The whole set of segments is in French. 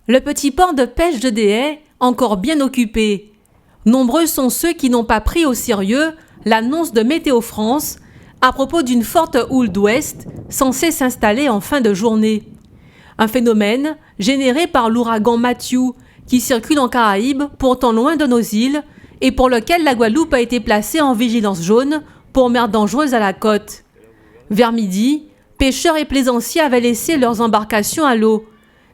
Le petit port de pêche de Déhay, encore bien occupé. Nombreux sont ceux qui n'ont pas pris au sérieux l'annonce de Météo France à propos d'une forte houle d'ouest censée s'installer en fin de journée. Un phénomène généré par l'ouragan Matthew qui circule en Caraïbes, pourtant loin de nos îles, et pour lequel la Guadeloupe a été placée en vigilance jaune pour mer dangereuse à la côte. Vers midi, pêcheurs et plaisanciers avaient laissé leurs embarcations à l'eau,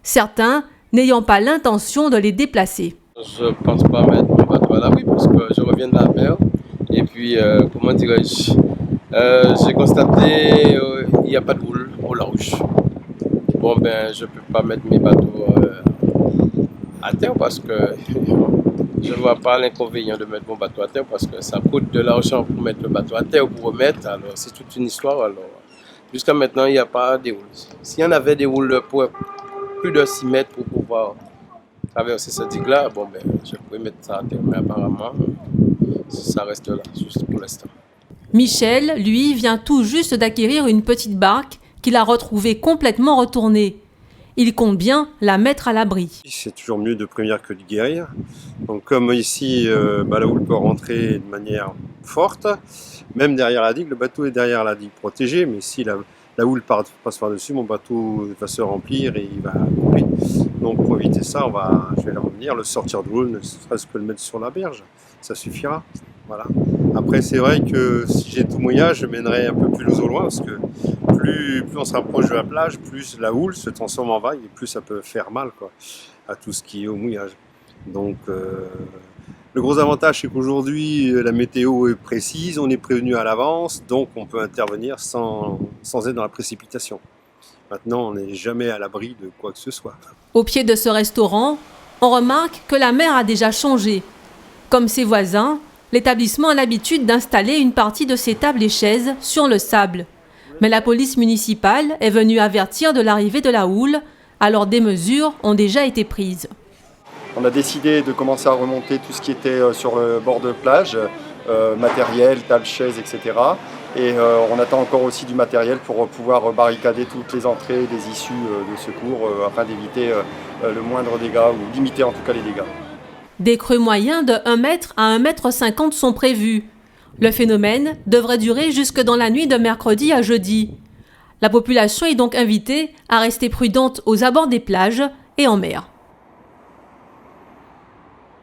certains n'ayant pas l'intention de les déplacer. Je ne pense pas mettre mon bateau à l'abri parce que je reviens de la mer et puis, comment dirais-je, j'ai constaté qu'il n'y a pas de houle au large. Bon, ben, je ne peux pas mettre mes bateaux à terre parce que je ne vois pas l'inconvénient de mettre mon bateau à terre parce que ça coûte de l'argent pour mettre le bateau à terre ou pour remettre. Alors, c'est toute une histoire. Alors, jusqu'à maintenant, il n'y a pas de houles. S'il y en avait des houles pour plus de 6 mètres pour pouvoir traverser ce digue-là, bon, ben, je pourrais mettre ça à terre. Mais apparemment, ça reste là, juste pour l'instant. Michel, lui, vient tout juste d'acquérir une petite barque qu'il a retrouvée complètement retournée. Il compte bien la mettre à l'abri. C'est toujours mieux de prévenir que de guérir. Donc comme ici, la houle peut rentrer de manière forte, même derrière la digue, le bateau est derrière la digue protégé, mais si la houle passe par-dessus, mon bateau va se remplir et il va couler. Donc pour éviter ça, je vais le revenir, le sortir de l'houle, ne serait-ce que le mettre sur la berge, ça suffira. Voilà. Après c'est vrai que si j'ai tout mouillage, je mènerai un peu plus au loin parce que plus on se rapproche de la plage, plus la houle se transforme en vague et plus ça peut faire mal à tout ce qui est au mouillage. Donc le gros avantage c'est qu'aujourd'hui la météo est précise, on est prévenu à l'avance, donc on peut intervenir sans être dans la précipitation. Maintenant on n'est jamais à l'abri de quoi que ce soit. Au pied de ce restaurant, on remarque que la mer a déjà changé. Comme ses voisins, l'établissement a l'habitude d'installer une partie de ses tables et chaises sur le sable. Mais la police municipale est venue avertir de l'arrivée de la houle, alors des mesures ont déjà été prises. On a décidé de commencer à remonter tout ce qui était sur le bord de plage, matériel, tables, chaises, etc. Et on attend encore aussi du matériel pour pouvoir barricader toutes les entrées, les issues de secours afin d'éviter le moindre dégât ou limiter en tout cas les dégâts. Des creux moyens de 1 mètre à 1,50 m sont prévus. Le phénomène devrait durer jusque dans la nuit de mercredi à jeudi. La population est donc invitée à rester prudente aux abords des plages et en mer.